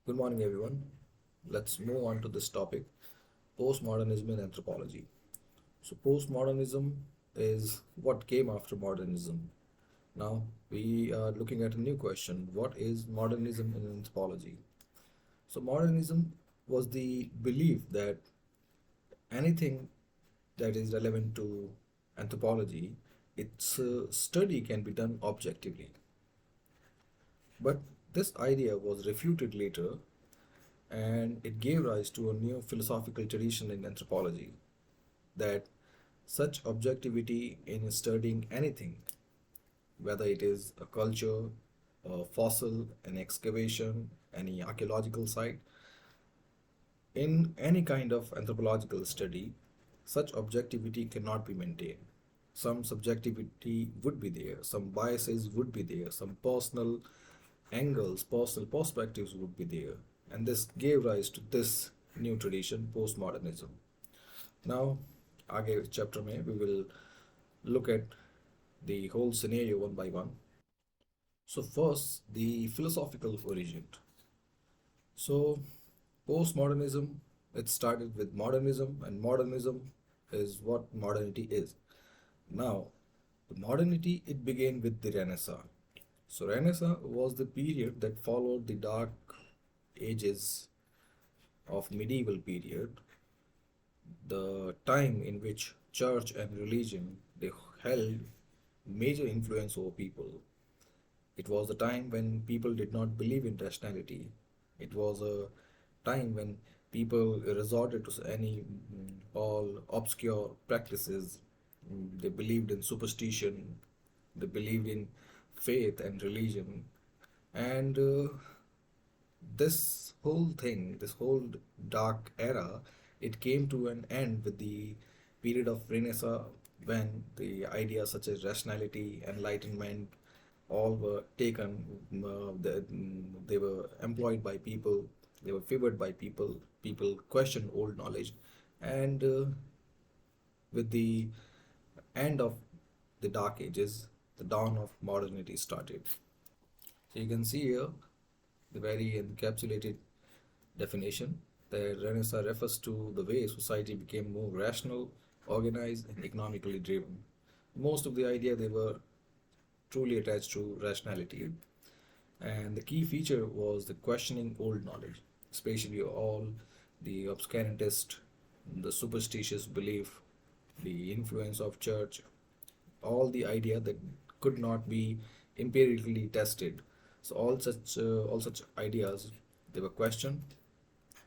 Good morning, everyone. Let's move on to this topic, postmodernism in anthropology. So, postmodernism is what came after modernism. Now, we are looking at a new question: what is modernism in anthropology? So, modernism was the belief that anything that is relevant to anthropology, its study can be done objectively. But this idea was refuted later and it gave rise to a new philosophical tradition in anthropology that such objectivity in studying anything, whether it is a culture, a fossil, an excavation, any archaeological site, in any kind of anthropological study, such objectivity cannot be maintained. Some subjectivity would be there, some biases would be there, some personal angles, personal perspectives would be there. And this gave rise to this new tradition, postmodernism. Now, आगे chapter में we will look at the whole scenario one by one. So first, the philosophical origin. So postmodernism, it started with modernism, and modernism is what modernity is. Now, the modernity, it began with the Renaissance. So Renaissance was the period that followed the dark ages of medieval period, the time in which church and religion they held major influence over people. It was a time when people did not believe in rationality. It was a time when people resorted to any all obscure practices. They believed in superstition. They believed in faith and religion. And this whole thing, this whole dark era, it came to an end with the period of Renaissance when the ideas such as rationality, enlightenment, all were taken, they were employed by people, they were favored by people, people questioned old knowledge, and with the end of the Dark Ages, the dawn of modernity started. So you can see here the very encapsulated definition. The Renaissance refers to the way society became more rational, organized, and economically driven. Most of the idea they were truly attached to rationality, and the key feature was the questioning old knowledge, especially all the obscurantist, the superstitious belief, the influence of church, all the idea that could not be empirically tested. So all such ideas they were questioned.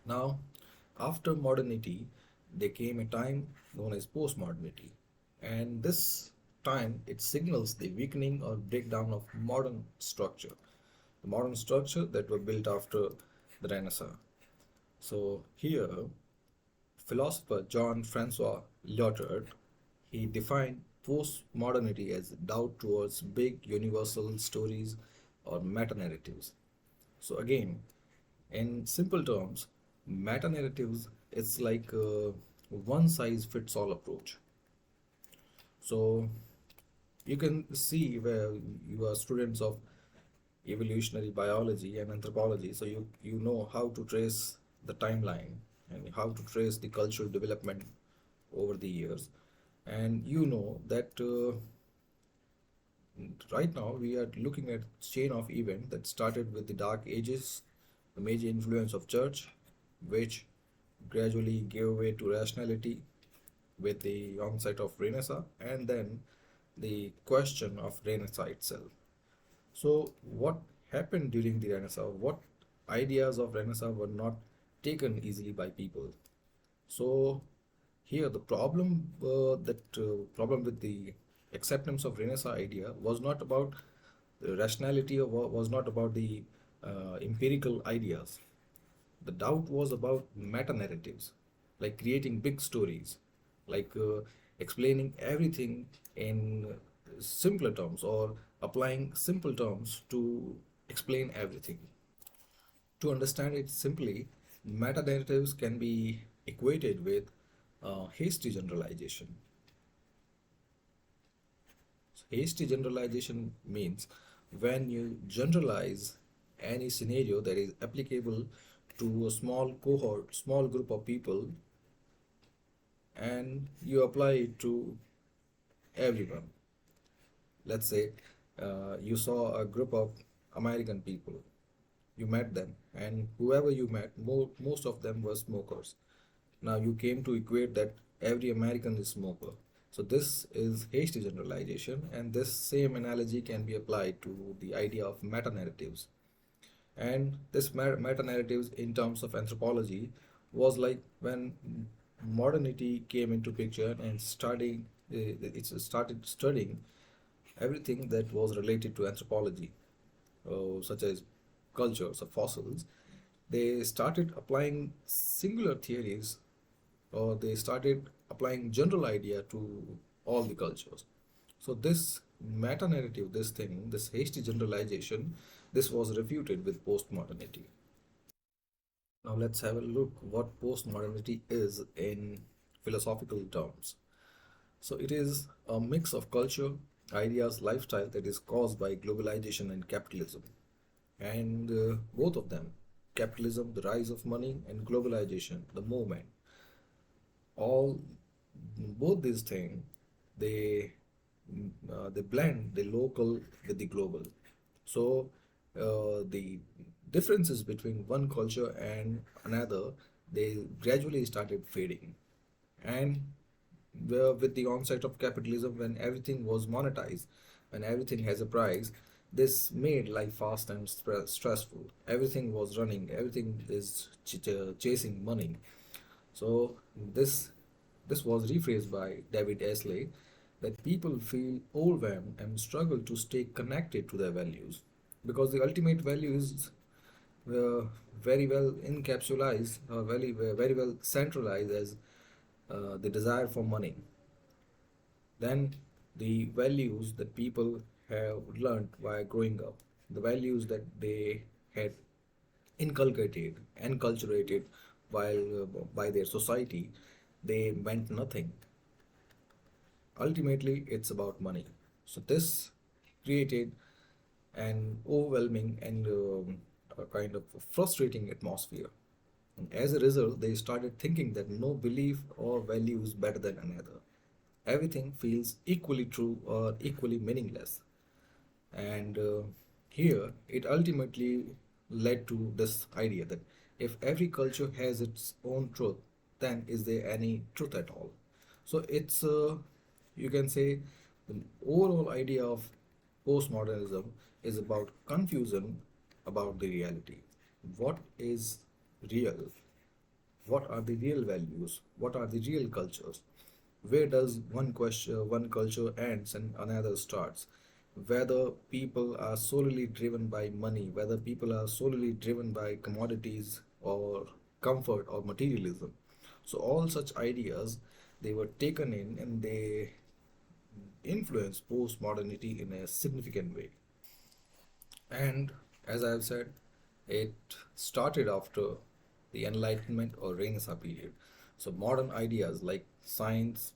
Now, after modernity, there came a time known as postmodernity, and this time it signals the weakening or breakdown of modern structure, the modern structure that were built after the Renaissance. So here, philosopher John Francois Lyotard he defined postmodernity as doubt towards big universal stories or meta-narratives. So again, in simple terms, meta-narratives is like a one size fits all approach. So you can see where you are students of evolutionary biology and anthropology, so you know how to trace the timeline and how to trace the cultural development over the years, and you know that right now we are looking at chain of event that started with the Dark Ages, the major influence of church, which gradually gave way to rationality with the onset of Renaissance, and then the question of Renaissance itself. So, what happened during the Renaissance? What ideas of Renaissance were not taken easily by people? So, here the problem with the acceptance of Renaissance idea was not about the rationality or was not about the empirical ideas. The doubt was about meta narratives, like creating big stories, like explaining everything in simpler terms or applying simple terms to explain everything. To understand it simply, meta narratives can be equated with hasty generalization. So hasty generalization means when you generalize any scenario that is applicable to a small cohort, small group of people, and you apply it to everyone. Let's say you saw a group of American people, you met them, and whoever you met, most of them were smokers. Now you came to equate that every American is smoker. So this is hasty generalization, and this same analogy can be applied to the idea of meta narratives. And this meta narratives in terms of anthropology was like when modernity came into picture and it started studying everything that was related to anthropology, such as cultures or fossils. They started applying singular theories, or they started applying general idea to all the cultures. So this meta narrative, this thing, this hasty generalization, this was refuted with postmodernity. Now let's have a look what postmodernity is in philosophical terms. So it is a mix of culture, ideas, lifestyle that is caused by globalization and capitalism. And both of them, capitalism, the rise of money, and globalization, the movement, all both these things, they they blend the local with the global. So the differences between one culture and another, they gradually started fading. And with the onset of capitalism, when everything was monetized, when everything has a price, this made life fast and stressful. Everything was running, everything is chasing money. So this was rephrased by David Esley, that people feel overwhelmed and struggle to stay connected to their values, because the ultimate value is uh, very well encapsulated, or very well centralized as the desire for money. Then the values that people have learned while growing up, the values that they had inculcated, enculturated while by their society, they meant nothing. Ultimately, it's about money. So this created an overwhelming and a kind of frustrating atmosphere. And as a result, they started thinking that no belief or value is better than another. Everything feels equally true or equally meaningless. And here, it ultimately led to this idea that if every culture has its own truth, then is there any truth at all? So it's, you can say, the overall idea of postmodernism is about confusion about the reality. What is real? What are the real values? What are the real cultures? Where does one culture ends and another starts? Whether people are solely driven by money, whether people are solely driven by commodities or comfort or materialism. So all such ideas, they were taken in and they influenced post-modernity in a significant way. And as I have said, it started after the Enlightenment or Renaissance period. So modern ideas like science,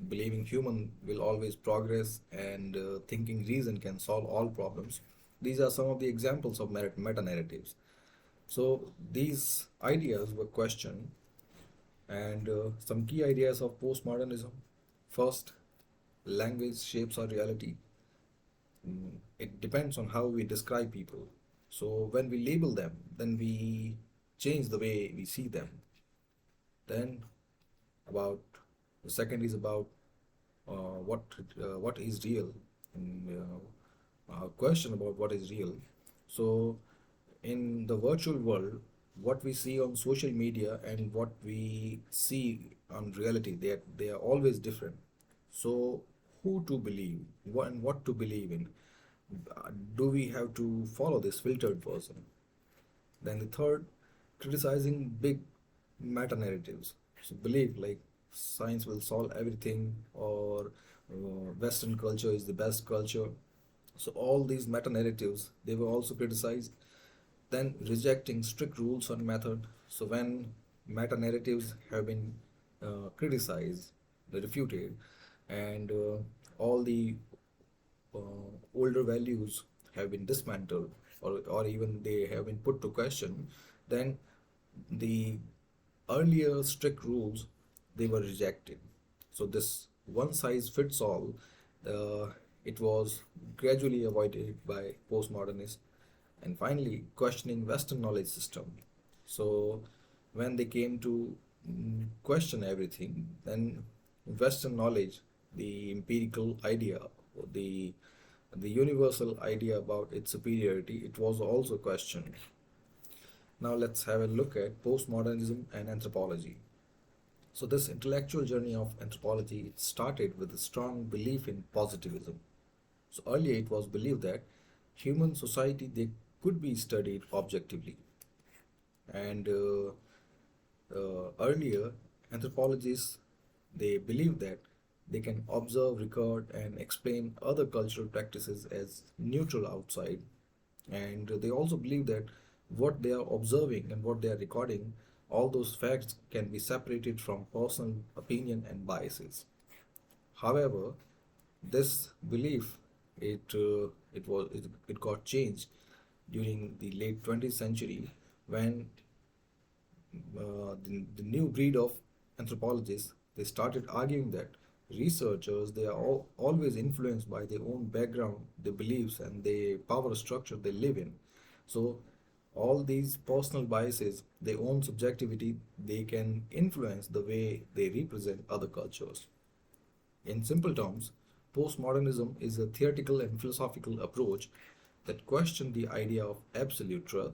believing human will always progress, and thinking reason can solve all problems. These are some of the examples of meta narratives. So these ideas were questioned, and some key ideas of postmodernism. First, language shapes our reality. It depends on how we describe people. So when we label them, then we change the way we see them. Then about the second is about what is real, and a question about what is real. So in the virtual world, what we see on social media and what we see on reality, they are always different. So who to believe, and what to believe in? Do we have to follow this filtered version? Then the third, criticizing big meta narratives. So believe like science will solve everything, or Western culture is the best culture. So all these meta narratives, they were also criticized. Then rejecting strict rules on method. So when meta narratives have been criticized, refuted, and all the older values have been dismantled, or even they have been put to question, then the earlier strict rules they were rejected. So this one size fits all, uh, it was gradually avoided by postmodernists, and finally questioning Western knowledge system. So when they came to question everything, then Western knowledge, the empirical idea, the the universal idea about its superiority, it was also questioned. Now let's have a look at postmodernism and anthropology. So this intellectual journey of anthropology it started with a strong belief in positivism. So earlier it was believed that human society they could be studied objectively, and earlier anthropologists they believed that they can observe, record, and explain other cultural practices as neutral outside, and they also believe that what they are observing and what they are recording, all those facts can be separated from personal opinion and biases. However, this belief it got changed during the late 20th century when the new breed of anthropologists they started arguing that researchers they are always influenced by their own background, their beliefs, and the power structure they live in. So all these personal biases, their own subjectivity, they can influence the way they represent other cultures. In simple terms, postmodernism is a theoretical and philosophical approach that questions the idea of absolute truth,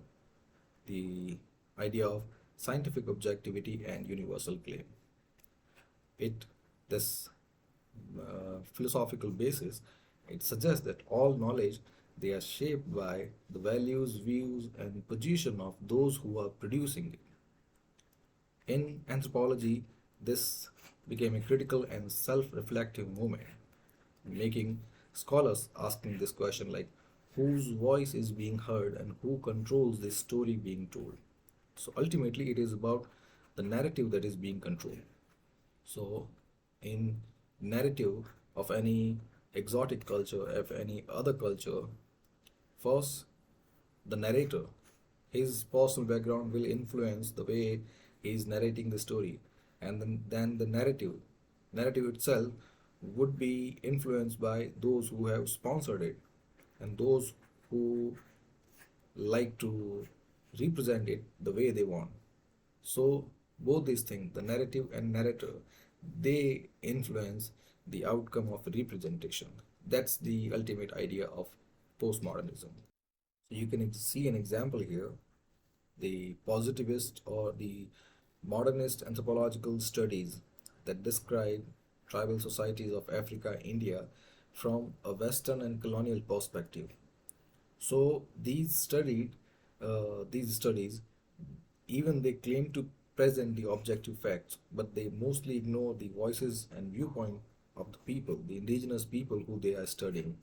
the idea of scientific objectivity and universal claim. It this philosophical basis it suggests that all knowledge they are shaped by the values, views, and position of those who are producing it. In anthropology, this became a critical and self-reflective movement, making scholars asking this question like whose voice is being heard and who controls this story being told. So ultimately, it is about the narrative that is being controlled. So, in narrative of any exotic culture, of any other culture, first the narrator, his personal background will influence the way he is narrating the story, and then the narrative itself would be influenced by those who have sponsored it and those who like to represent it the way they want. So both these things, the narrative and narrator, they influence the outcome of representation. That's the ultimate idea of postmodernism. So you can see an example here. The positivist or the modernist anthropological studies that describe tribal societies of Africa, India from a Western and colonial perspective. So these studies, even they claim to present the objective facts, but they mostly ignore the voices and viewpoint of the people, the indigenous people who they are studying.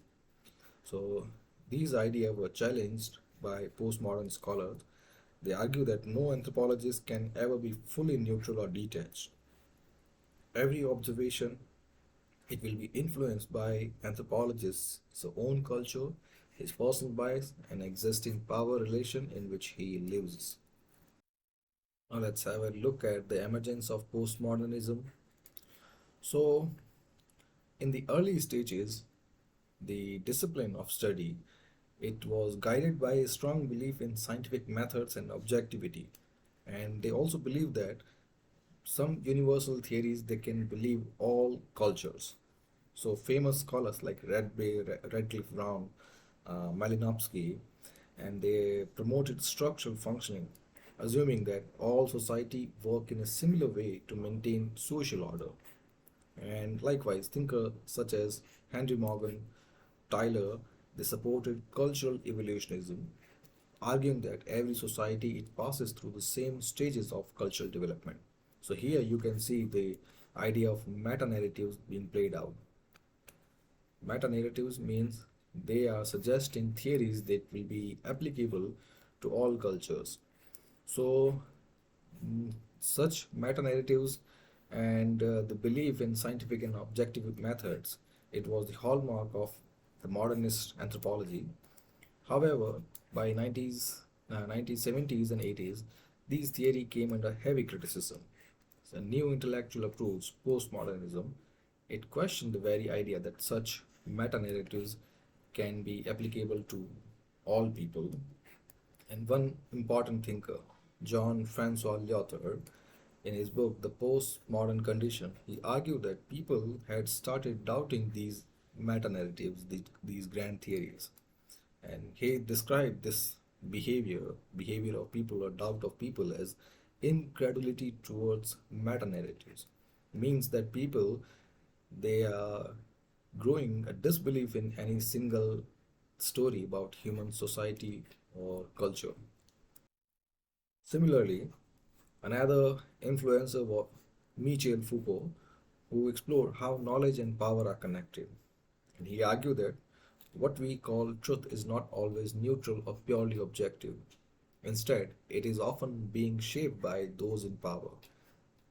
So these ideas were challenged by postmodern scholars. They argue that no anthropologist can ever be fully neutral or detached. Every observation it will be influenced by anthropologist's own culture, his personal bias, and existing power relation in which he lives. Now let's have a look at the emergence of postmodernism. So, in the early stages, the discipline of study it was guided by a strong belief in scientific methods and objectivity, and they also believed that some universal theories they can believe all cultures. So famous scholars like Radcliffe Brown, Malinowski, and they promoted structural functioning, assuming that all society work in a similar way to maintain social order. And likewise, thinkers such as Henry Morgan, Tyler, they supported cultural evolutionism, arguing that every society it passes through the same stages of cultural development. So here you can see the idea of meta-narratives being played out. Meta-narratives means they are suggesting theories that will be applicable to all cultures. So such meta-narratives and the belief in scientific and objective methods, it was the hallmark of the modernist anthropology. However, By 1970s and 80s, these theory came under heavy criticism. The new intellectual approach, postmodernism, it questioned the very idea that such meta-narratives can be applicable to all people. And one important thinker, John Francois Lyotard, in his book The Postmodern Condition, he argued that people had started doubting these meta-narratives, these grand theories. And he described this behavior of people or doubt of people as incredulity towards meta-narratives. Means that people, they are growing a disbelief in any single story about human society or culture. Similarly, another influencer was Michel Foucault, who explored how knowledge and power are connected. And he argued that what we call truth is not always neutral or purely objective. Instead, it is often being shaped by those in power.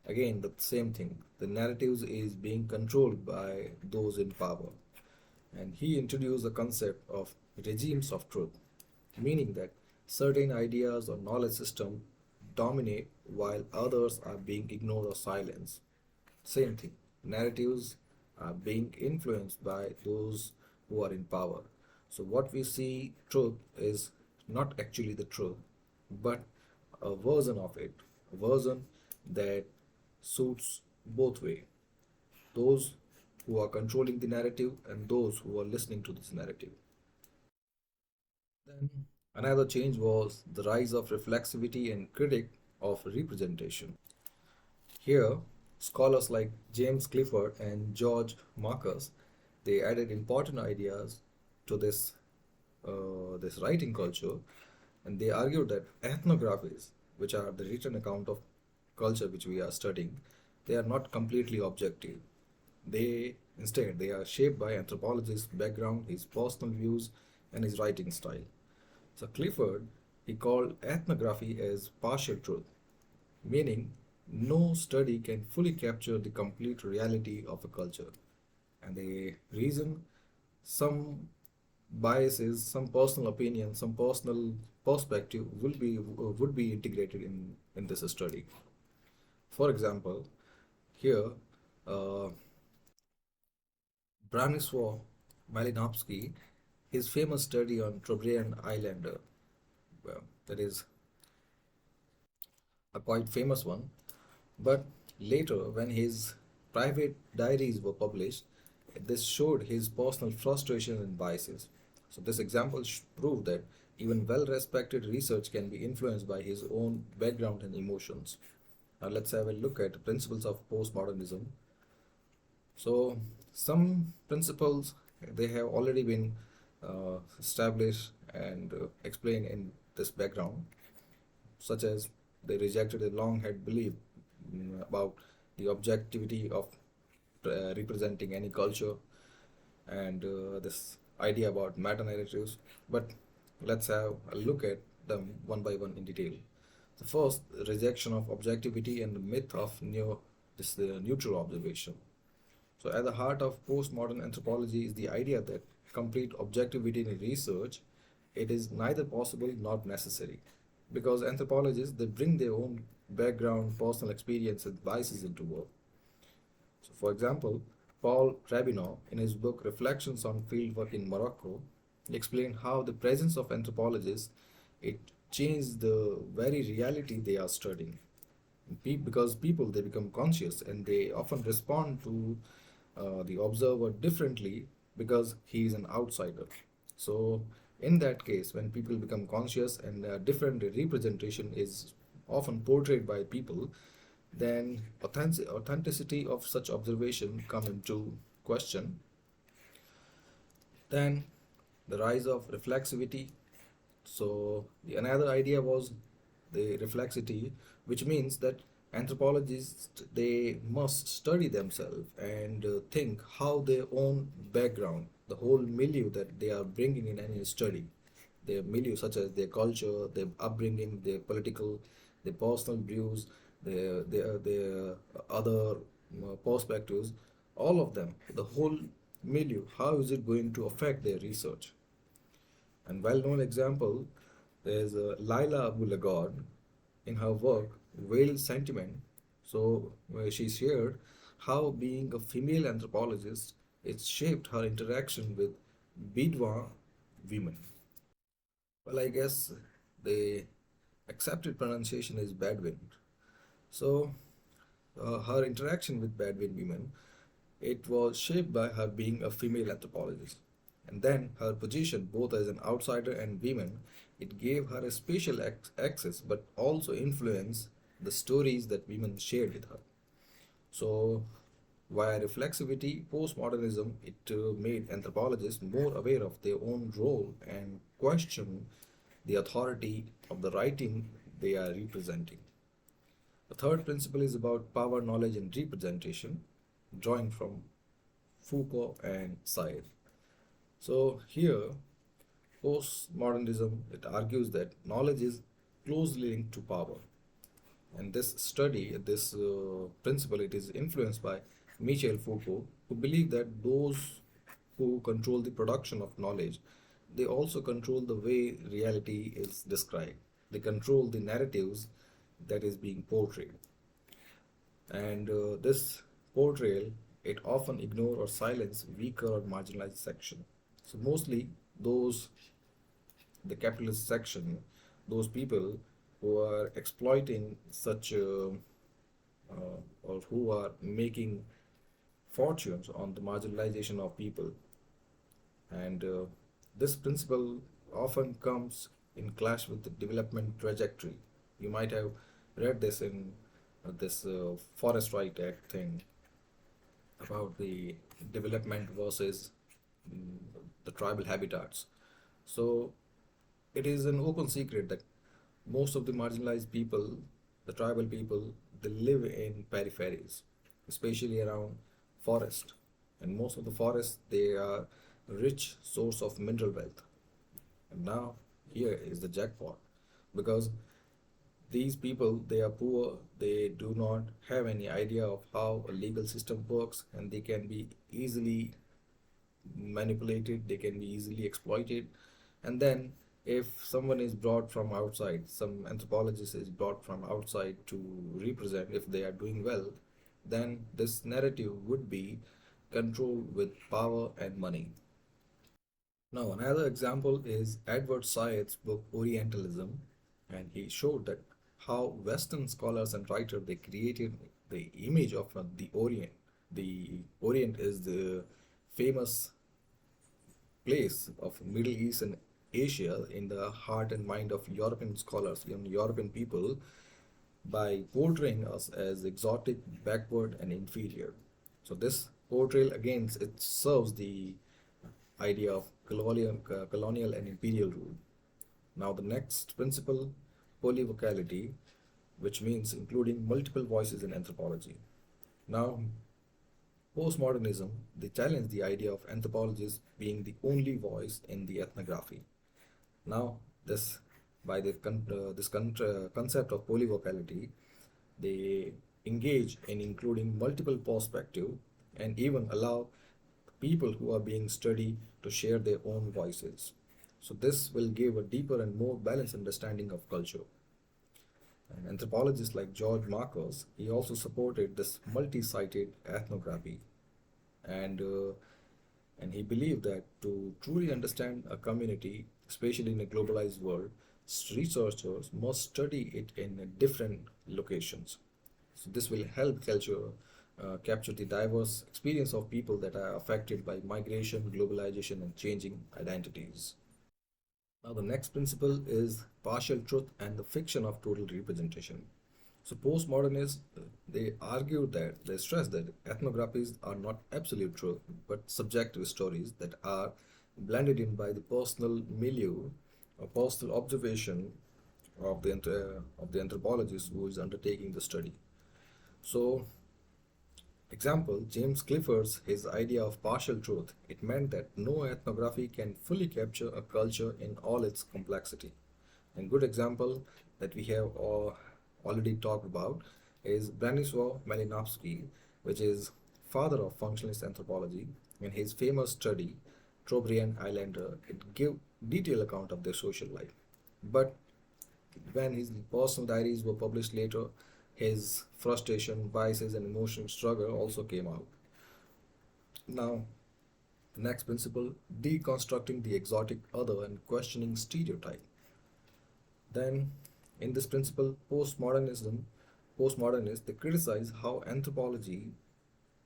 Again, the same thing. The narratives is being controlled by those in power. And he introduced the concept of regimes of truth, meaning that certain ideas or knowledge systems dominate while others are being ignored or silenced. Same thing. Narratives are being influenced by those who are in power. So what we see truth is not actually the truth, but a version of it, a version that suits both way. Those who are controlling the narrative and those who are listening to this narrative. Then another change was the rise of reflexivity and critic of representation. Here, scholars like James Clifford and George Marcus, they added important ideas to this writing culture, and they argued that ethnographies, which are the written account of culture which we are studying, they are not completely objective. They are shaped by anthropologist's background, his personal views, and his writing style. So Clifford, he called ethnography as partial truth, meaning no study can fully capture the complete reality of a culture. And the reason, some biases, some personal opinion, some personal perspective would be integrated in this study. For example, here uh, Branislaw Malinowski, his famous study on Trobriand Islander, well, that is a quite famous one. But later, when his private diaries were published, this showed his personal frustration and biases. So, this example proved that even well respected research can be influenced by his own background and emotions. Now, let's have a look at the principles of postmodernism. So, some principles they have already been established and explained in this background, such as they rejected a long held belief about the objectivity of representing any culture and this idea about meta narratives. But let's have a look at them one by one in detail. The first, rejection of objectivity and the myth of neutral observation. So, at the heart of postmodern anthropology is the idea that complete objectivity in research, it is neither possible nor necessary, because anthropologists they bring their own background, personal experience, and biases into work. So, for example, Paul Rabinow, in his book Reflections on Fieldwork in Morocco, explained how the presence of anthropologists it changed the very reality they are studying. Because people they become conscious and they often respond to the observer differently because he is an outsider. So in that case, when people become conscious and a different representation is often portrayed by people, then authenticity of such observation come into question. Then the rise of reflexivity. So another idea was the reflexity, which means that anthropologists they must study themselves and think how their own background, the whole milieu that they are bringing in any study, their milieu such as their culture, their upbringing, their political, their personal views, their other perspectives, all of them, the whole milieu, how is it going to affect their research? And well-known example, There's Laila Abu Lagod in her work Veiled Sentiment. So, where she shared how being a female anthropologist it shaped her interaction with Bedouin women. Well, I guess the accepted pronunciation is Bedouin. So, her interaction with Bedouin women it was shaped by her being a female anthropologist. And then her position, both as an outsider and woman, it gave her a special access but also influenced the stories that women shared with her. So, via reflexivity, postmodernism, it made anthropologists more aware of their own role and question the authority of the writing they are representing. The third principle is about power, knowledge, and representation, drawing from Foucault and Said. So here, postmodernism it argues that knowledge is closely linked to power, and this study, this principle, it is influenced by Michel Foucault, who believe that those who control the production of knowledge, they also control the way reality is described. They control the narratives that is being portrayed. And this portrayal, it often ignore or silence weaker or marginalized section. So mostly those, the capitalist section, those people who are exploiting such or who are making fortunes on the marginalization of people. And this principle often comes in clash with the development trajectory. You might have read this in this Forest Right Act thing about the development versus mm, the tribal habitats. So it is an open secret that most of the marginalized people, the tribal people, they live in peripheries, especially around forest. And most of the forests, they are rich source of mineral wealth. And now here is the jackpot because these people they are poor, they do not have any idea of how a legal system works, and they can be easily manipulated, they can be easily exploited. And then if someone is brought from outside, some anthropologist is brought from outside to represent if they are doing well, then this narrative would be controlled with power and money. Now, another example is Edward Said's book Orientalism, and he showed that how Western scholars and writers they created the image of the Orient. The Orient is the famous place of Middle East and Asia in the heart and mind of European scholars, European people, by portraying us as exotic, backward, and inferior. So this portrayal again it serves the idea of colonial and imperial rule. Now the next principle, polyvocality, which means including multiple voices in anthropology. Now postmodernism, they challenge the idea of anthropologists being the only voice in the ethnography. Now, this by the concept of polyvocality, they engage in including multiple perspectives and even allow people who are being studied to share their own voices. So this will give a deeper and more balanced understanding of culture. And anthropologists like George Marcus, he also supported this multi-sited ethnography, and and he believed that to truly understand a community, especially in a globalized world, researchers must study it in different locations. So this will help culture capture the diverse experience of people that are affected by migration, globalization, and changing identities. Now, the next principle is partial truth and the fiction of total representation. So, postmodernists they argue that they stress that ethnographies are not absolute truth but subjective stories that are blended in by the personal milieu or personal observation of the anthropologist who is undertaking the study. So, example, James Clifford's his idea of partial truth. It meant that no ethnography can fully capture a culture in all its complexity. And good example that we have already talked about is Branislaw Malinowski, which is father of functionalist anthropology. In his famous study, Trobriand Islander, it gave detailed account of their social life. But when his personal diaries were published later, his frustration, biases, and emotional struggle also came out. Now, the next principle, deconstructing the exotic other and questioning stereotype. Then, in this principle, postmodernists, they criticize how anthropology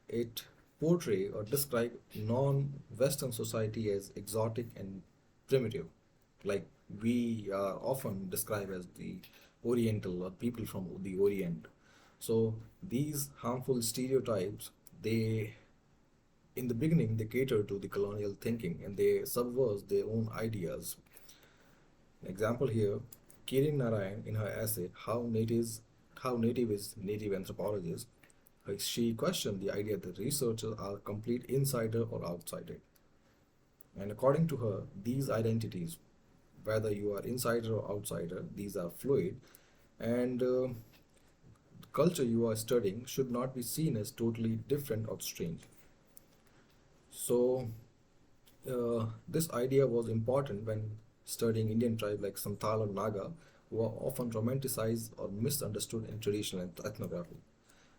it portray or describe non-Western society as exotic and primitive, like we are often described as the Oriental or people from the Orient. So these harmful stereotypes, they in the beginning they cater to the colonial thinking and they subvert their own ideas. An example here, Kirin Narayan in her essay How Native is Native Anthropologist, she questioned the idea that researchers are complete insider or outsider. And according to her, these identities, whether you are insider or outsider, these are fluid, and the culture you are studying should not be seen as totally different or strange. So, this idea was important when studying Indian tribes like Santhal or Naga, who are often romanticized or misunderstood in traditional ethnography.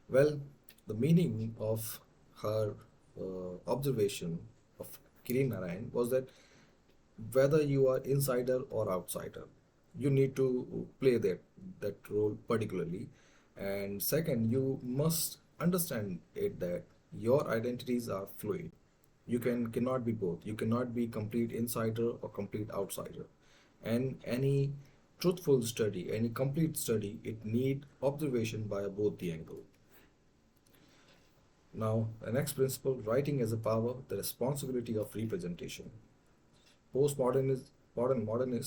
Well, the meaning of her observation of Kirin Narayan was that whether you are insider or outsider, you need to play that role particularly. And second, you must understand it that your identities are fluid. You cannot be both. You cannot be complete insider or complete outsider. And any truthful study, any complete study, it need observation by both the angle. Now, the next principle, writing as a power, the responsibility of representation. Modernists,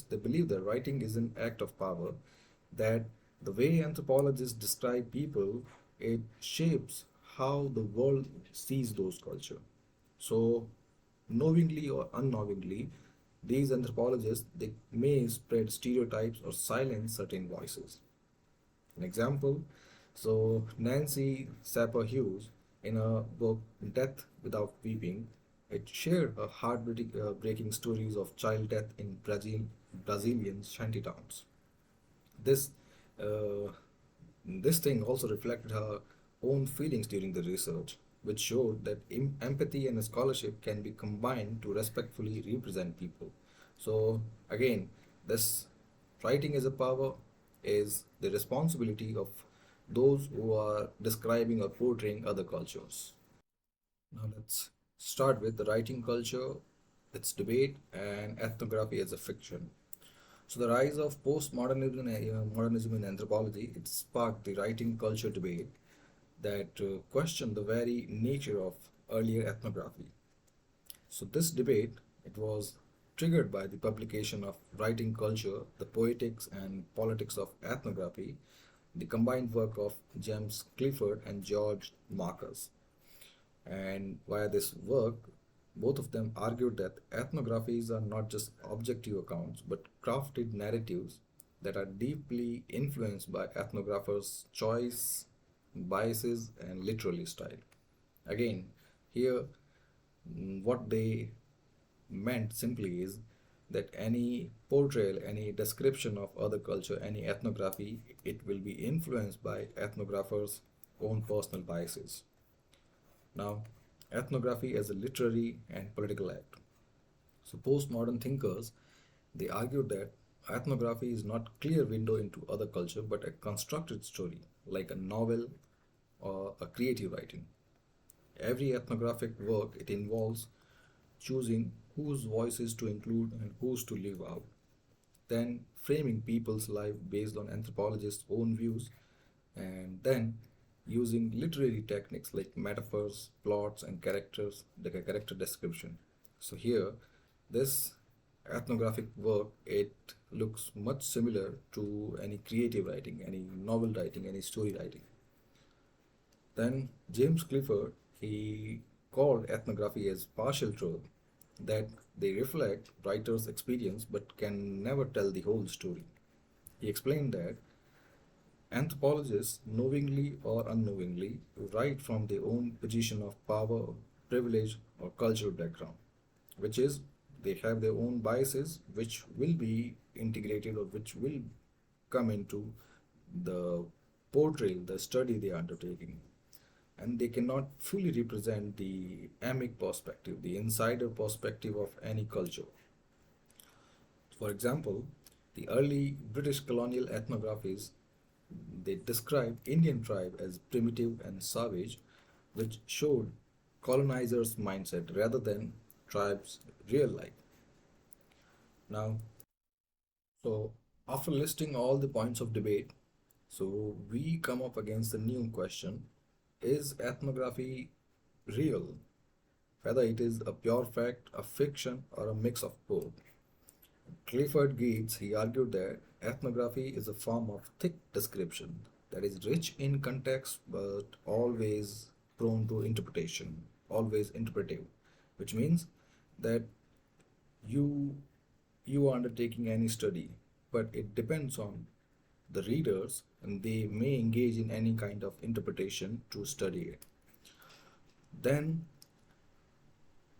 they believe that writing is an act of power, that the way anthropologists describe people, it shapes how the world sees those culture. So, knowingly or unknowingly, these anthropologists they may spread stereotypes or silence certain voices. An example, so Nancy Sapper Hughes, in her book Death Without Weeping, it shared a heartbreaking breaking stories of child death in Brazilian shantytowns. This uh, this thing also reflected her own feelings during the research, which showed that empathy and scholarship can be combined to respectfully represent people. So again, this writing as a power is the responsibility of those who are describing or portraying other cultures. Now let's start with the writing culture, its debate, and ethnography as a fiction. So the rise of postmodernism and modernism in anthropology, it sparked the writing culture debate that questioned the very nature of earlier ethnography. So this debate, it was triggered by the publication of Writing Culture, the Poetics and Politics of Ethnography, the combined work of James Clifford and George Marcus. And via this work, both of them argued that ethnographies are not just objective accounts, but crafted narratives that are deeply influenced by ethnographers' choice, biases, and literary style. Again, here, what they meant simply is that any portrayal, any description of other culture, any ethnography, it will be influenced by ethnographers' own personal biases. Now, ethnography as a literary and political act. So, postmodern thinkers they argued that ethnography is not clear window into other culture, but a constructed story, like a novel or a creative writing. Every ethnographic work it involves choosing whose voices to include and whose to leave out, then framing people's life based on anthropologists' own views, and then using literary techniques like metaphors, plots, and characters, like a character description. So here, this ethnographic work it looks much similar to any creative writing, any novel writing, any story writing. Then James Clifford he called ethnography as partial truth, that they reflect writer's experience but can never tell the whole story. He explained that anthropologists, knowingly or unknowingly, write from their own position of power, privilege, or cultural background, which is they have their own biases which will be integrated or which will come into the portrayal, the study they are undertaking. And they cannot fully represent the amic perspective, the insider perspective of any culture. For example, the early British colonial ethnographies, they describe Indian tribe as primitive and savage, which showed colonizers' mindset rather than tribes' real life. Now, so after listing all the points of debate, so we come up against the new question: is ethnography real? Whether it is a pure fact, a fiction, or a mix of both. Clifford Geertz, he argued that ethnography is a form of thick description that is rich in context but always prone to interpretation, always interpretive, which means that you you are undertaking any study, but it depends on the readers and they may engage in any kind of interpretation to study it. Then,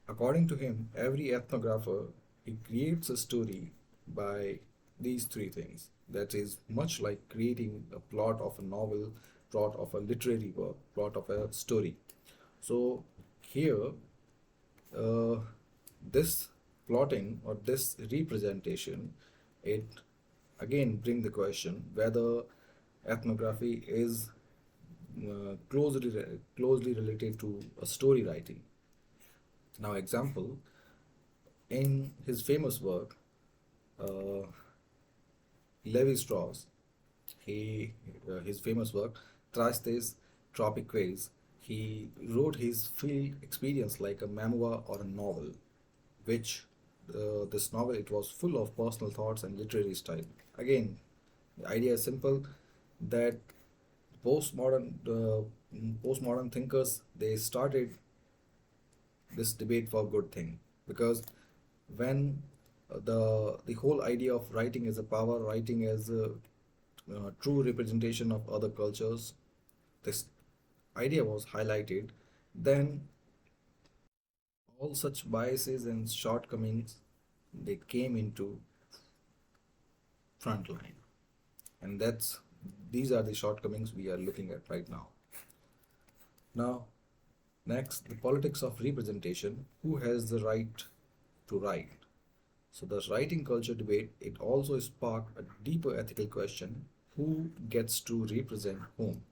according to him, every ethnographer he creates a story by these three things. That is much like creating a plot of a novel, plot of a literary work, plot of a story. So here, uh, this plotting or this representation, it again bring the question whether ethnography is closely related to a story writing. Now, example, in his famous work, uh, Levi Strauss, his famous work, Trastes Tropiques, he wrote his field experience like a memoir or a novel, which this novel it was full of personal thoughts and literary style. Again, the idea is simple that postmodern postmodern thinkers they started this debate for a good thing because when the whole idea of writing as a power, writing as a true representation of other cultures, this idea was highlighted, then all such biases and shortcomings they came into front line, and that's these are the shortcomings we are looking at right now. Now, next, the politics of representation. Who has the right to write? So the writing culture debate, it also sparked a deeper ethical question: who gets to represent whom?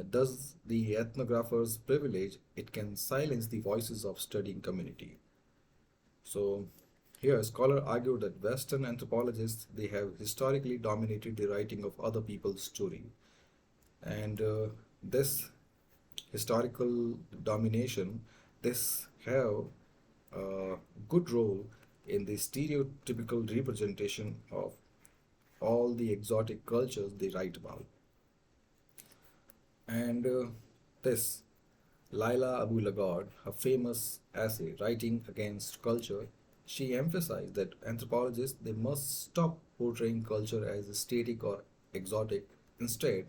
Does the ethnographer's privilege, it can silence the voices of studying community? So here, a scholar argued that Western anthropologists, they have historically dominated the writing of other people's story. And this historical domination, this have a good role in the stereotypical representation of all the exotic cultures they write about. And this Laila Abu Lagod, her famous essay writing against culture, she emphasized that anthropologists they must stop portraying culture as static or exotic. Instead,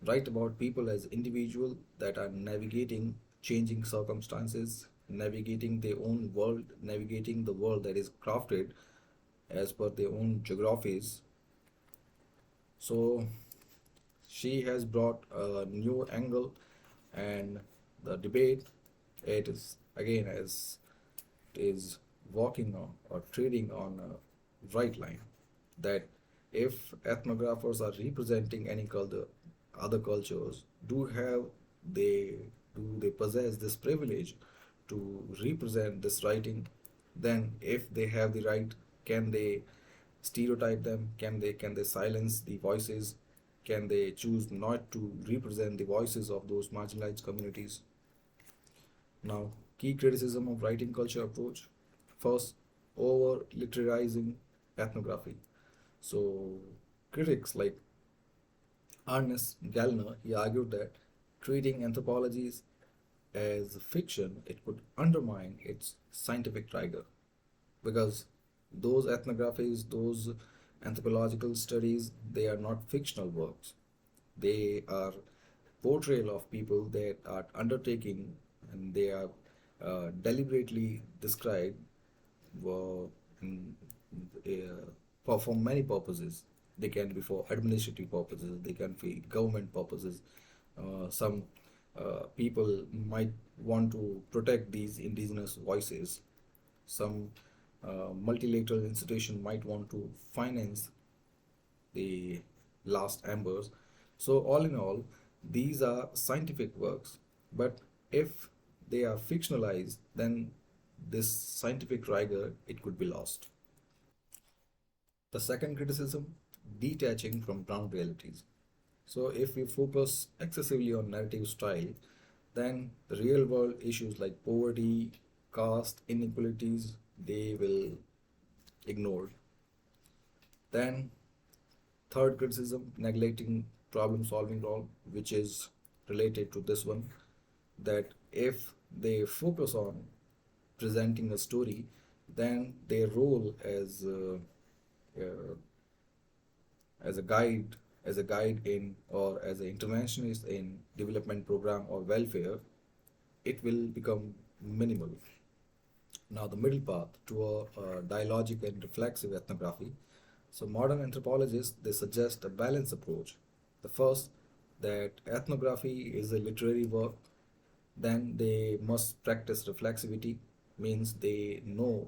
write about people as individuals that are navigating changing circumstances, navigating their own world, navigating the world that is crafted as per their own geographies. So she has brought a new angle, and the debate it is again as is walking on or trading on a right line that if ethnographers are representing any culture, other cultures, they do they possess this privilege to represent this writing? Then, if they have the right, can they stereotype them? Can they silence the voices? Can they choose not to represent the voices of those marginalized communities? Now, key criticism of writing culture approach. First, over literalizing ethnography. So, critics like Ernest Gallner, he argued that treating anthropologies as fiction, it could undermine its scientific rigor because those ethnographies, those anthropological studies, they are not fictional works. They are portrayal of people that are undertaking and they are deliberately described in, for many purposes. They can be for administrative purposes, they can be government purposes. Some people might want to protect these indigenous voices. Some multilateral institution might want to finance the last embers. So, all in all, these are scientific works, but if they are fictionalized, then this scientific rigor it could be lost. The second criticism, detaching from ground realities. So, if we focus excessively on narrative style, then the real world issues like poverty, caste, inequalities, they will ignored. Then third criticism, neglecting problem solving role, which is related to this one, that if they focus on presenting a story, then their role uh, as a guide, in or as an interventionist in development program or welfare, it will become minimal. Now, the middle path to a dialogic and reflexive ethnography. So, modern anthropologists they suggest a balanced approach. The first, that ethnography is a literary work, then they must practice reflexivity, means they know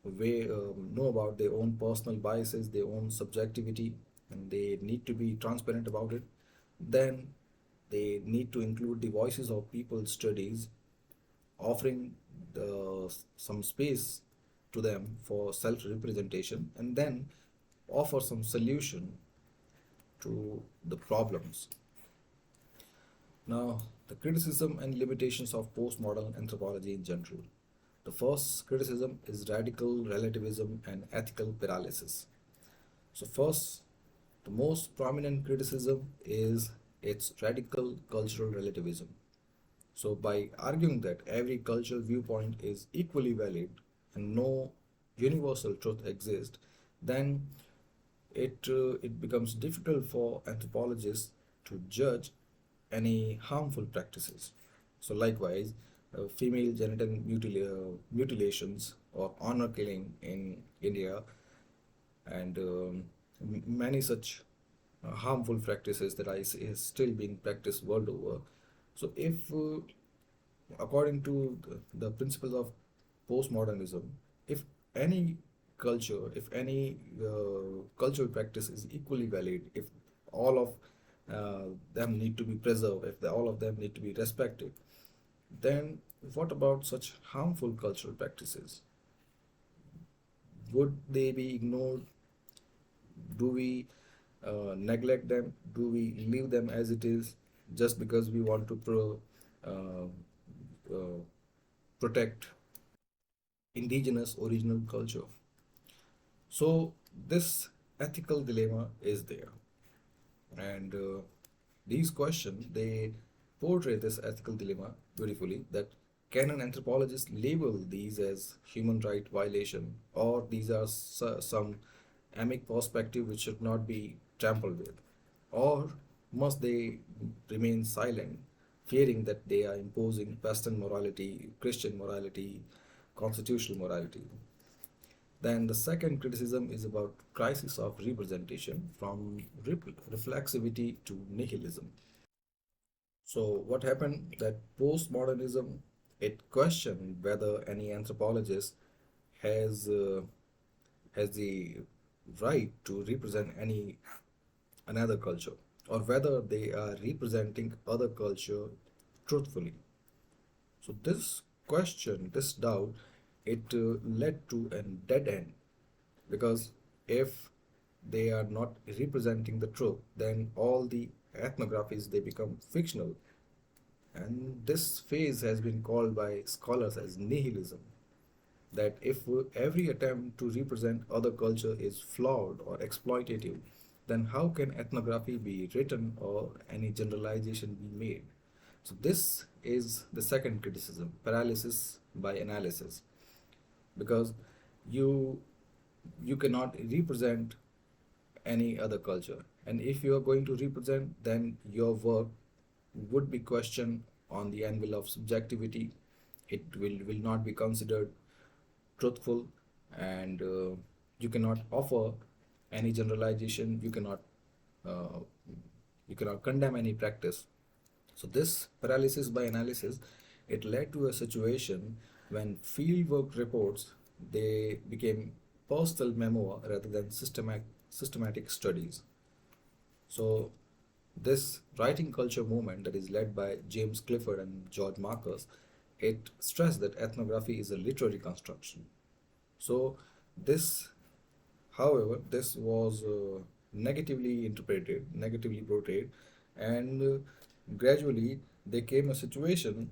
about their own personal biases, their own subjectivity, and they need to be transparent about it. Then they need to include the voices of people's studies, offering some space to them for self-representation, and then offer some solution to the problems. Now, the criticism and limitations of postmodern anthropology in general. The first criticism is radical relativism and ethical paralysis. So, first, the most prominent criticism is its radical cultural relativism. So, by arguing that every cultural viewpoint is equally valid and no universal truth exists, then it becomes difficult for anthropologists to judge any harmful practices. So, likewise, female genital mutilations or honor killing in India and many such harmful practices that I see is still being practiced world over. So, if according to the principles of postmodernism, if any culture, if any cultural practice is equally valid, if all of them need to be preserved, if all of them need to be respected, then what about such harmful cultural practices? Would they be ignored? Do we neglect them? Do we leave them as it is just because we want to uh, uh, protect indigenous original culture? So, this ethical dilemma is there, and these questions they portray this ethical dilemma beautifully. That can an anthropologist label these as human right violation, or these are some amic perspective which should not be trampled with, or must they remain silent, fearing that they are imposing Western morality, Christian morality, constitutional morality? Then the second criticism is about crisis of representation from reflexivity to nihilism. So what happened that postmodernism it questioned whether any anthropologist has has the right to represent any another culture, or whether they are representing other culture truthfully. So this question, this doubt, it led to a dead end, because if they are not representing the truth, then all the ethnographies they become fictional, and this phase has been called by scholars as nihilism. That if every attempt to represent other culture is flawed or exploitative, then how can ethnography be written or any generalization be made? So this is the second criticism, paralysis by analysis, because you you cannot represent any other culture, and if you are going to represent, then your work would be questioned on the anvil of subjectivity. It will not be considered truthful, and you cannot offer any generalization, uh, you cannot condemn any practice. So this paralysis by analysis, it led to a situation when fieldwork reports, they became personal memoir rather than systematic studies. So this writing culture movement that is led by James Clifford and George Marcus, it stressed that ethnography is a literary construction. So this, however, this was negatively interpreted, negatively portrayed, and gradually there came a situation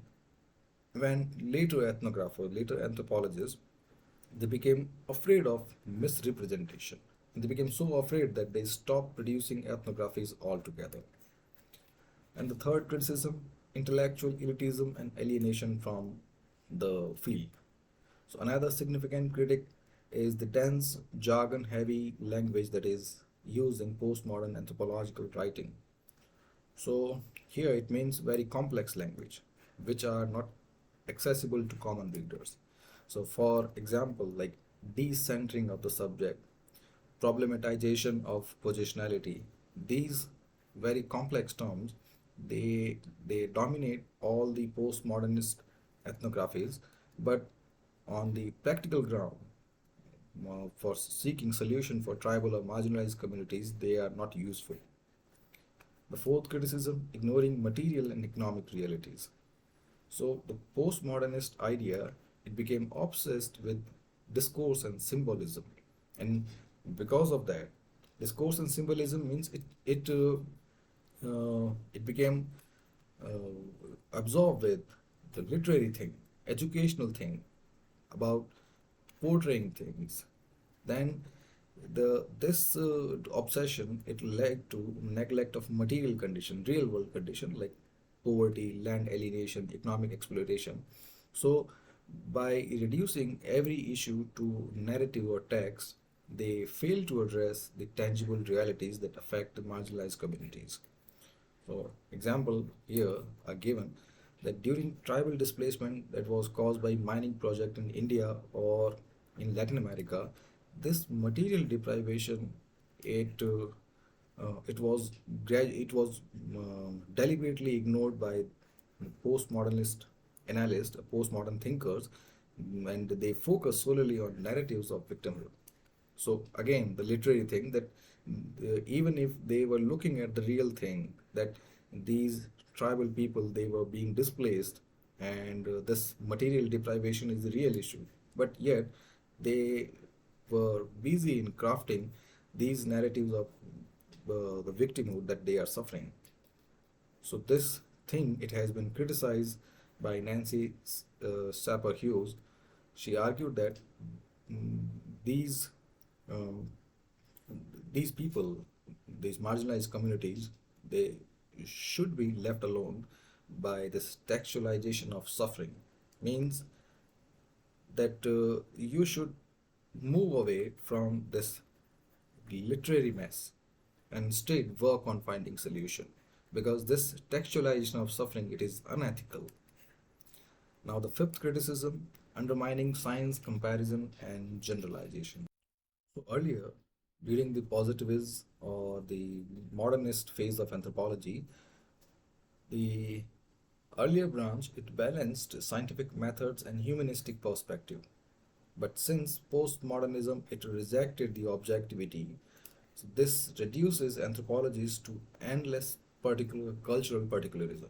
when later ethnographers, later anthropologists, they became afraid of misrepresentation. And they became so afraid that they stopped producing ethnographies altogether. And the third criticism, intellectual elitism and alienation from the field. So another significant critic is the dense, jargon-heavy language that is used in postmodern anthropological writing. So here it means very complex language, which are not accessible to common readers. So for example, like decentering of the subject, problematization of positionality, these very complex terms, they dominate all the postmodernist ethnographies, but on the practical ground, for seeking solution for tribal or marginalized communities, they are not useful. The fourth criticism, ignoring material and economic realities. So the postmodernist idea, it became obsessed with discourse and symbolism, and because of that, discourse and symbolism means it became absorbed with the literary thing, educational thing, about portraying things. Then this obsession, it led to neglect of material condition, real world condition, like poverty, land alienation, economic exploitation. So by reducing every issue to narrative or text, they fail to address the tangible realities that affect the marginalized communities. So example here are given that during tribal displacement that was caused by mining project in India or in Latin America, this material deprivation, it it was deliberately ignored by postmodernist analysts, postmodern thinkers, and they focus solely on narratives of victimhood. So again, the literary thing that even if they were looking at the real thing, that these tribal people, they were being displaced, and this material deprivation is the real issue, but yet they were busy in crafting these narratives of the victimhood that they are suffering. So this thing, it has been criticized by Nancy Sapper Hughes. She argued that mm, these um, these people, these marginalized communities, they should be left alone by this textualization of suffering. Means that you should move away from this literary mess and instead work on finding solution, because this textualization of suffering, it is unethical. Now the fifth criticism, undermining science comparison and generalization. So earlier, during the positivist or the modernist phase of anthropology, the earlier branch, it balanced scientific methods and humanistic perspective. But since postmodernism, it rejected the objectivity, so this reduces anthropologies to endless particular cultural particularism.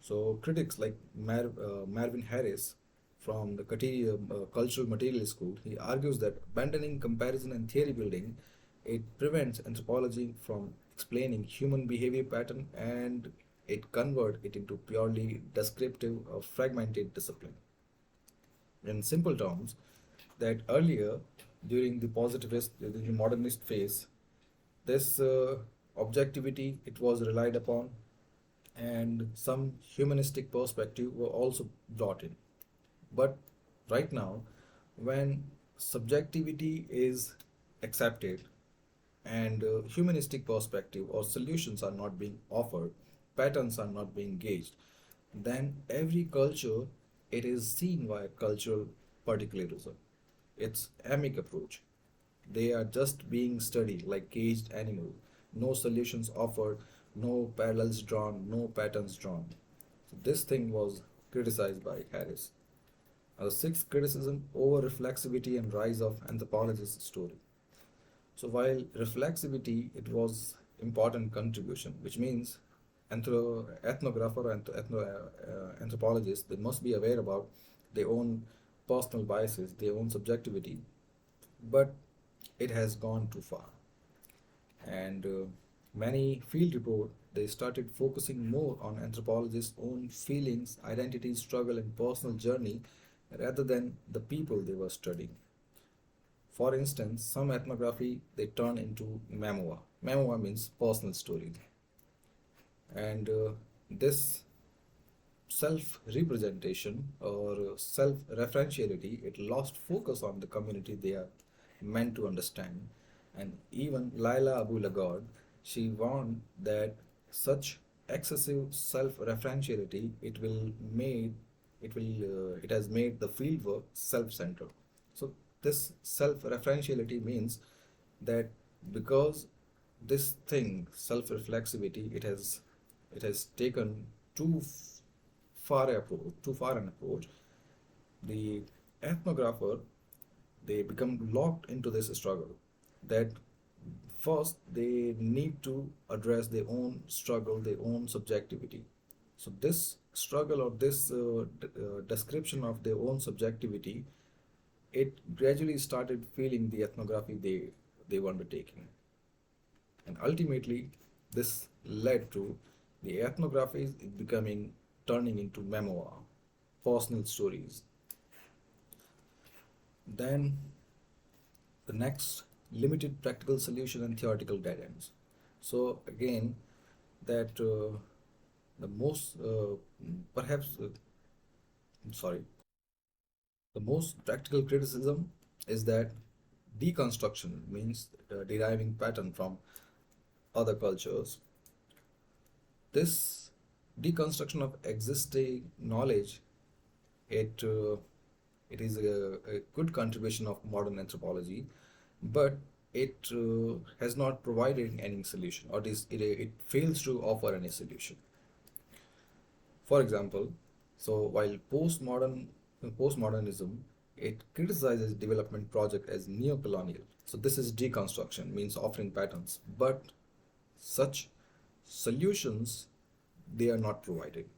So critics like Marvin Harris from the Cultural Material School, he argues that abandoning comparison and theory building, it prevents anthropology from explaining human behavior pattern, and it convert it into purely descriptive or fragmented discipline. In simple terms, that earlier during the positivist, during the modernist phase, this objectivity, it was relied upon, and some humanistic perspective were also brought in. But right now, when subjectivity is accepted and humanistic perspective or solutions are not being offered, patterns are not being gauged, then every culture, it is seen via cultural particularism. It's amic approach. They are just being studied like caged animal. No solutions offered, no parallels drawn, no patterns drawn. So this thing was criticized by Harris. The sixth criticism, over reflexivity and rise of anthropologist's story. So while reflexivity, it was important contribution, which means ethnographer and anthropologists, they must be aware about their own personal biases, their own subjectivity, but it has gone too far. And many field report, they started focusing more on anthropologists' own feelings, identity, struggle, and personal journey rather than the people they were studying. For instance, some ethnography they turn into memoir. Memoir means personal story, and this self-representation or self-referentiality, it lost focus on the community they are meant to understand. And even Laila Abu Lagod, she warned that such excessive self-referentiality, it has made the fieldwork self-centered. So this self-referentiality means that because this thing, self-reflexivity, it has taken too far an approach, the ethnographer, they become locked into this struggle that first they need to address their own struggle, their own subjectivity. So this struggle or this description of their own subjectivity, it gradually started feeling the ethnography they were undertaking. And ultimately, this led to the ethnographies becoming turning into memoir, personal stories. Then the next, limited practical solution and theoretical dead ends. So again, that the most perhaps sorry, the most practical criticism is that deconstruction means deriving pattern from other cultures. This deconstruction of existing knowledge, it it is a good contribution of modern anthropology, but it has not provided any solution, or it fails to offer any solution. For example, so while postmodernism, it criticizes development project as neo-colonial. So this is deconstruction, means offering patterns, but such solutions, they are not provided.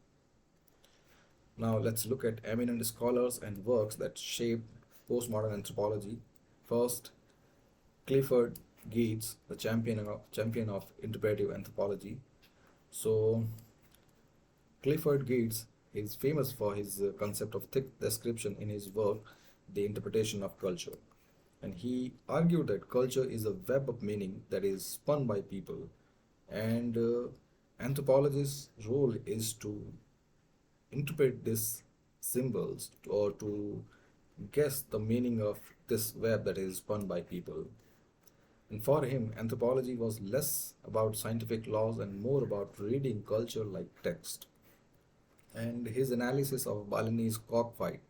Now let's look at eminent scholars and works that shaped postmodern anthropology. First, Clifford Geertz, the champion of interpretive anthropology. So Clifford Geertz is famous for his concept of thick description in his work, The Interpretation of Culture. And he argued that culture is a web of meaning that is spun by people, and anthropologists' role is to interpret these symbols or to guess the meaning of this web that is spun by people. And for him, anthropology was less about scientific laws and more about reading culture like text. And his analysis of Balinese cockfight,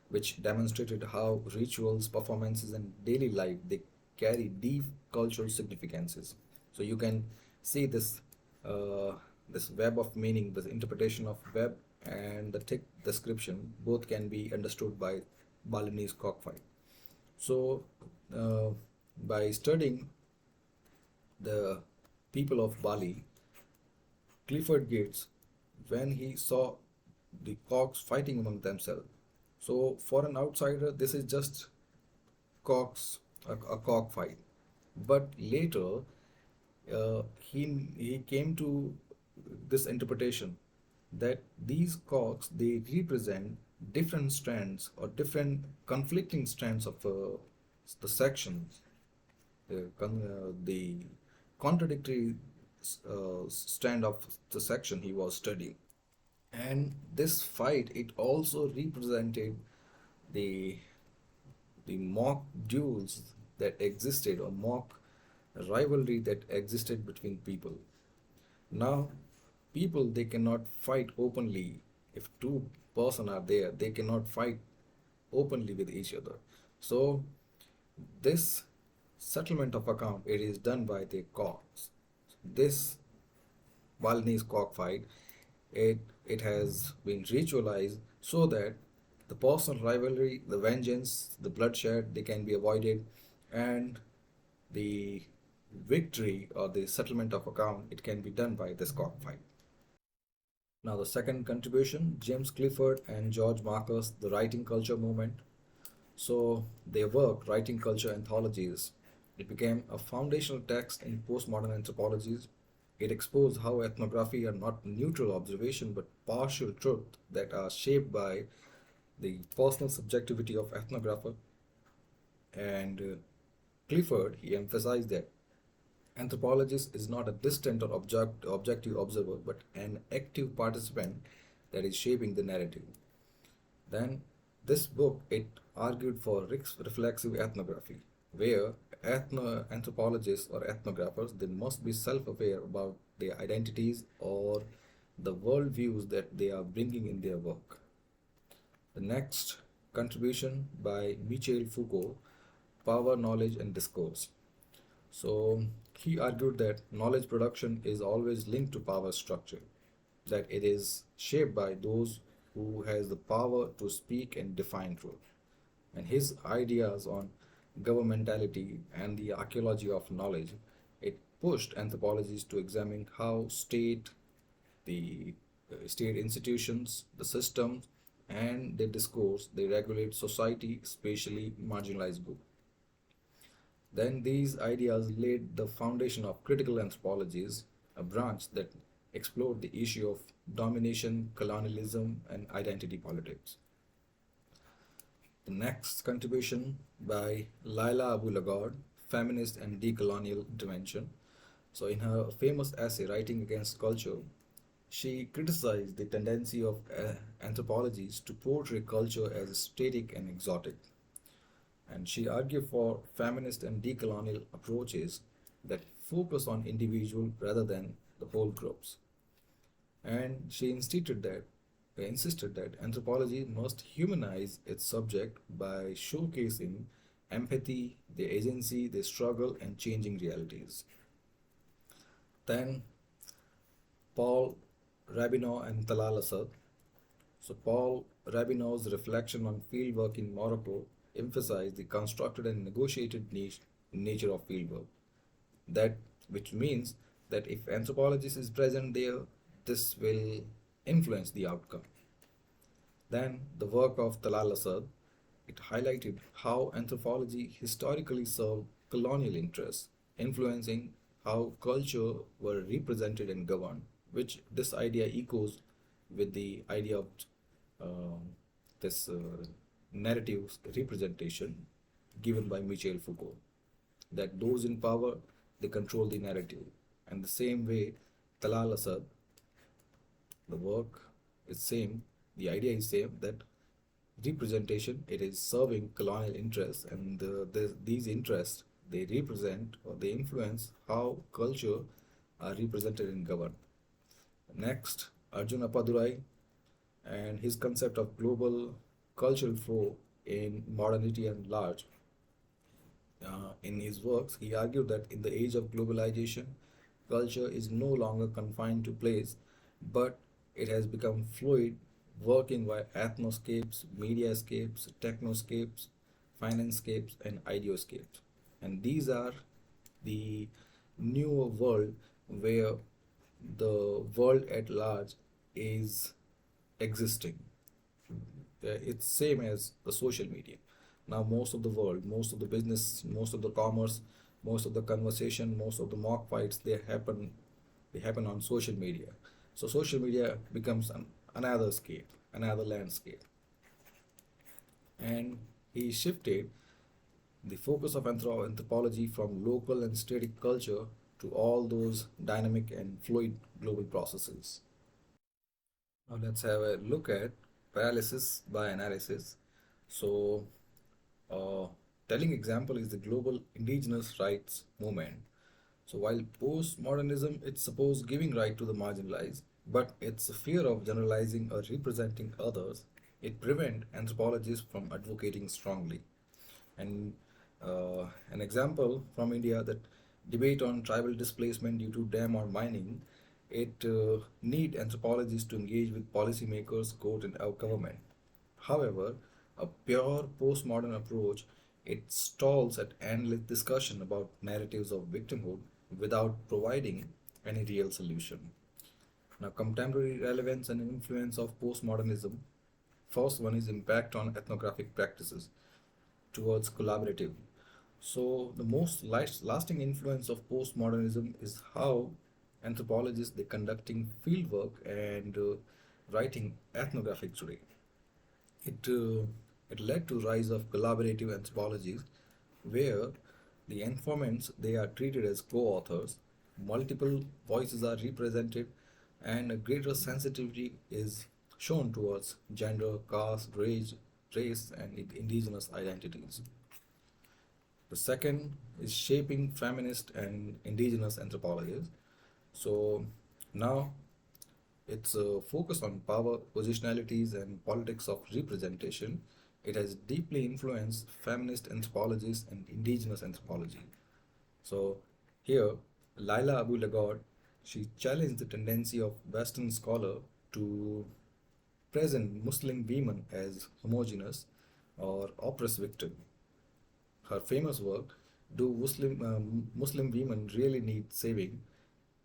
which demonstrated how rituals, performances, and daily life, they carry deep cultural significances. So you can see uh, this web of meaning, this interpretation of web and the thick description, both can be understood by Balinese cockfight. So uh, by studying the people of Bali, Clifford Geertz, when he saw the cocks fighting among themselves. So for an outsider, this is just a cock fight. But later, he came to this interpretation that these cocks, they represent different strands or different conflicting strands of the sections, the contradictory strand of the section he was studying. And this fight, it also represented the mock duels that existed, or mock rivalry that existed between people. Now, people, they cannot fight openly. If two person are there, they cannot fight openly with each other. So this settlement of account, it is done by the courts. This Balinese cockfight, it has been ritualized so that the personal rivalry, the vengeance, the bloodshed, they can be avoided, and the victory or the settlement of account, it can be done by this cockfight. Now, the second contribution, James Clifford and George Marcus, the writing culture movement. So, their work, Writing Culture Anthologies, it became a foundational text in postmodern anthropologies. It exposed how ethnography are not neutral observation but partial truth that are shaped by the personal subjectivity of ethnographer. And Clifford, he emphasized that anthropologist is not a distant or objective observer, but an active participant that is shaping the narrative. Then, this book it argued for reflexive ethnography, where anthropologists or ethnographers they must be self-aware about their identities or the worldviews that they are bringing in their work. The next contribution by Michel Foucault, Power, Knowledge, and Discourse. So he argued that knowledge production is always linked to power structure, that it is shaped by those who has the power to speak and define truth. And his ideas on governmentality and the archaeology of knowledge, it pushed anthropologists to examine how the state institutions, the systems, and their discourse, they regulate society, especially marginalized groups. Then these ideas laid the foundation of critical anthropologies, a branch that explored the issue of domination, colonialism, and identity politics. The next contribution by Laila Abu Lagod, Feminist and Decolonial Intervention. So, in her famous essay, Writing Against Culture, she criticized the tendency of anthropologies to portray culture as static and exotic. And she argued for feminist and decolonial approaches that focus on individual rather than the whole groups. And she insisted that anthropology must humanize its subject by showcasing empathy, their agency, their struggle, and changing realities. Then Paul Rabinow and Talal Asad. So Paul Rabinow's reflection on fieldwork in Morocco emphasized the constructed and negotiated nature of fieldwork. That which means that if anthropologist is present there, this will influence the outcome. Then the work of Talal Asad, it highlighted how anthropology historically served colonial interests, influencing how culture were represented and governed, which this idea echoes with the idea of um this narrative representation given by Michel Foucault, that those in power they control the narrative. And the same way, Talal Asad, the work is same, the idea is same that representation it is serving colonial interests and these interests they represent or they influence how culture are represented and governed. Next, Arjun Appadurai and his concept of global cultural flow in modernity and large. In his works, he argued that in the age of globalization, culture is no longer confined to place, but it has become fluid, working via ethnoscapes, mediascapes, technoscapes, financescapes, and ideoscapes. And these are the newer world where the world at large is existing. It's same as the social media. Now most of the world, most of the business, most of the commerce, most of the conversation, most of the mock fights they happen on social media. So social media becomes another scape, another landscape. And he shifted the focus of anthropology from local and static culture to all those dynamic and fluid global processes. Now let's have a look at paralysis by analysis. So, uh, telling example is the global indigenous rights movement. So while postmodernism it supposes giving right to the marginalized, but its fear of generalizing or representing others, it prevent anthropologists from advocating strongly. And An example from India, that debate on tribal displacement due to dam or mining, it need anthropologists to engage with policymakers, court, and our government. However, a pure postmodern approach, it stalls at endless discussion about narratives of victimhood without providing any real solution. Now, contemporary relevance and influence of postmodernism. First one is impact on ethnographic practices towards collaborative. So the most lasting influence of postmodernism is how anthropologists they conducting fieldwork and writing ethnographic today. It it led to rise of collaborative anthropologies, where the informants they are treated as co-authors, multiple voices are represented, and a greater sensitivity is shown towards gender, caste, race, and indigenous identities. The second is shaping feminist and indigenous anthropologies. So now it's a focus on power, positionalities, and politics of representation. It has deeply influenced feminist anthropologies and indigenous anthropology. So here, Laila Abu Lagod, she challenged the tendency of Western scholar to present Muslim women as homogeneous or oppressed victim. Her famous work, Do Muslim Women Really Need Saving?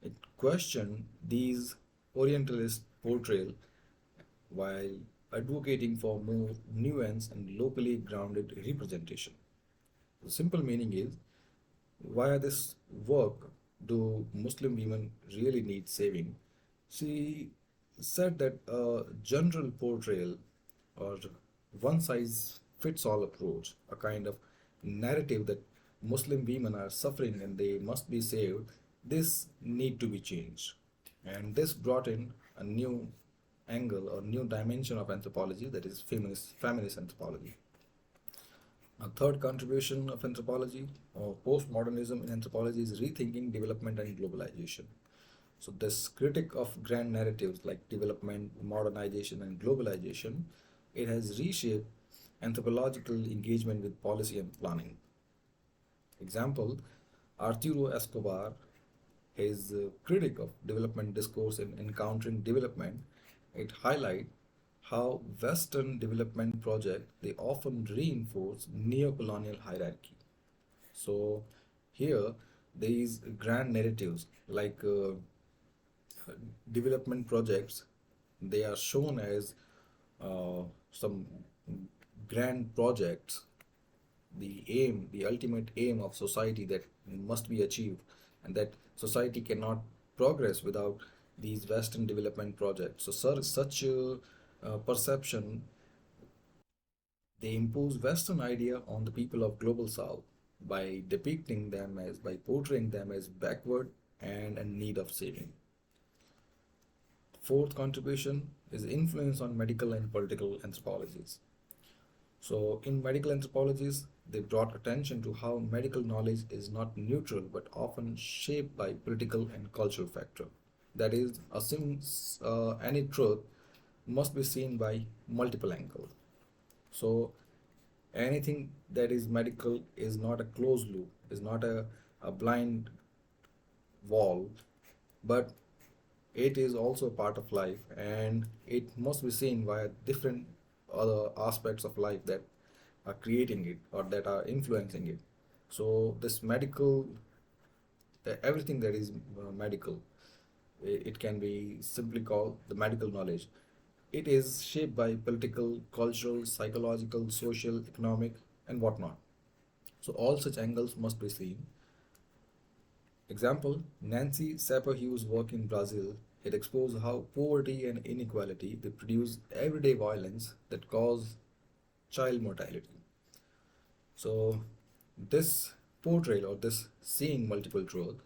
It questioned these Orientalist portrayal while advocating for more nuanced and locally grounded representation. The simple meaning is, via this work, do Muslim women really need saving? She said that a general portrayal or one size fits all approach, a kind of narrative that Muslim women are suffering and they must be saved, this need to be changed. And this brought in a new angle or new dimension of anthropology, that is feminist anthropology. A third contribution of anthropology or postmodernism in anthropology is rethinking development and globalization. So this critic of grand narratives like development, modernization, and globalization, it has reshaped anthropological engagement with policy and planning. Example, Arturo Escobar, his critic of development discourse in encountering development, it highlight how Western development projects they often reinforce neo-colonial hierarchy. So here, these grand narratives like development projects, they are shown as some grand projects, the ultimate aim of society that must be achieved, and that society cannot progress without these Western development projects. So, such perception, they impose Western idea on the people of global South by depicting them as, by portraying them as backward and in need of saving. Fourth contribution is influence on medical and political anthropologies. So, in medical anthropologies, they brought attention to how medical knowledge is not neutral but often shaped by political and cultural factor. That is, any truth must be seen by multiple angles. So, anything that is medical is not a closed loop, is not a blind wall, but it is also a part of life and it must be seen via different other aspects of life that are creating it or that are influencing it. So this medical, everything that is medical, it can be simply called the medical knowledge. It is shaped by political, cultural, psychological, social, economic, and whatnot. So all such angles must be seen. Example, Nancy Sapper-Hughes' work in Brazil, it exposed how poverty and inequality they produce everyday violence that cause child mortality. So this portrayal or this seeing multiple truth,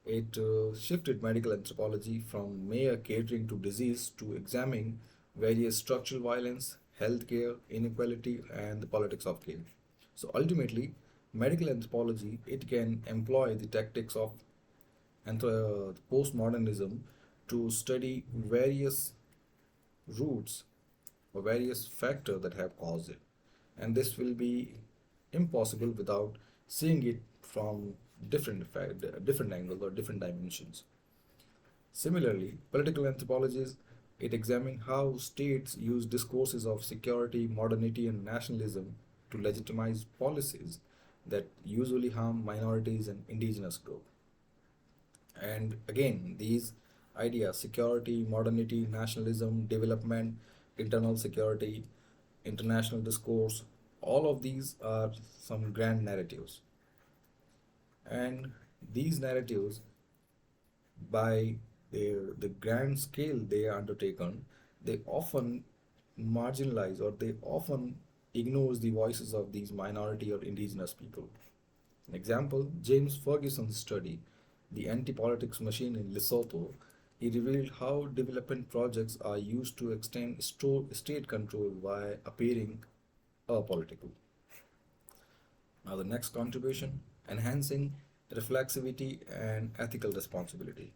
it shifted medical anthropology from mere catering to disease to examining various structural violence, healthcare, inequality, and the politics of care. So ultimately, medical anthropology it can employ the tactics of postmodernism to study various roots or various factors that have caused it. And this will be impossible without seeing it from different angles or different dimensions. Similarly, political anthropologies it examines how states use discourses of security, modernity, and nationalism to legitimize policies that usually harm minorities and indigenous groups. And again, these ideas security, modernity, nationalism, development, internal security, international discourse all of these are some grand narratives. And these narratives, by the grand scale they are undertaken, they often marginalize or they often ignores the voices of these minority or indigenous people. An example, James Ferguson's study, The Anti-Politics Machine in Lesotho, he revealed how development projects are used to extend state control while appearing apolitical. Now, the next contribution, enhancing reflexivity and ethical responsibility.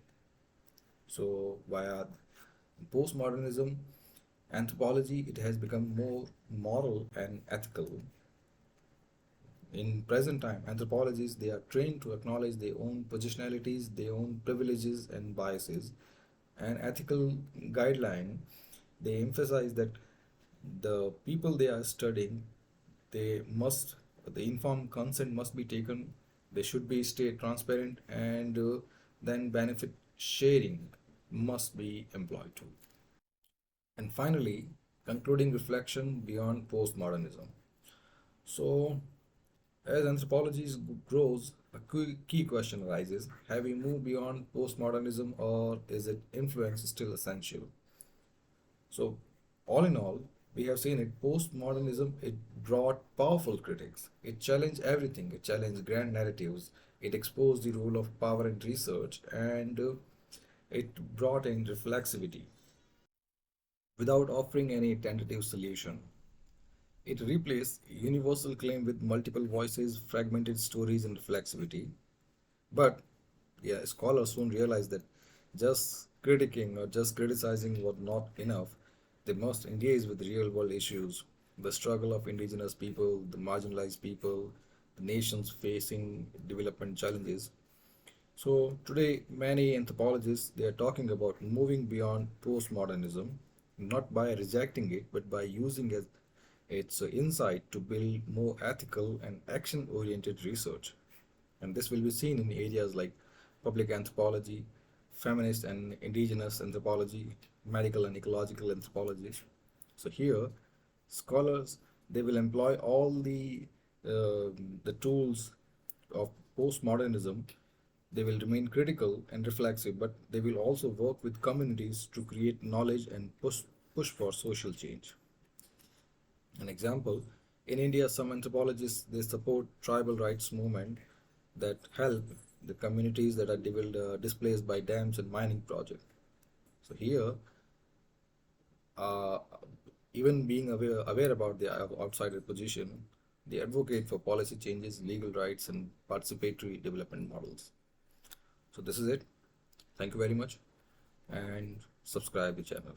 So, via postmodernism, anthropology, it has become more moral and ethical. In present time, anthropologists they are trained to acknowledge their own positionalities, their own privileges and biases, and ethical guideline. They emphasize that the people they are studying, they must the informed consent must be taken. They should be stay transparent, and then benefit sharing must be employed too. And finally, concluding reflection beyond postmodernism. So, as anthropology grows, a key question arises: have we moved beyond postmodernism, or is its influence still essential? So, all in all, we have seen it. Postmodernism it brought powerful critics. It challenged everything. It challenged grand narratives. It exposed the role of power in research, and it brought in reflexivity without offering any tentative solution. It replaced universal claim with multiple voices, fragmented stories, and reflexivity. But yeah, scholars soon realized that just critiquing or just criticizing was not enough. They must engage with real world issues, the struggle of indigenous people, the marginalized people, the nations facing development challenges. So today, many anthropologists they are talking about moving beyond postmodernism, not by rejecting it, but by using its insight to build more ethical and action-oriented research. And this will be seen in areas like public anthropology, feminist and indigenous anthropology, medical and ecological anthropology. So here, scholars they will employ all the tools of postmodernism. They will remain critical and reflexive, but they will also work with communities to create knowledge and push for social change. An example, in India, some anthropologists they support tribal rights movement that help the communities that are displaced by dams and mining projects. So here, uh, even being aware about the outsider position, they advocate for policy changes, legal rights, and participatory development models. So this is it. Thank you very much, and subscribe the channel.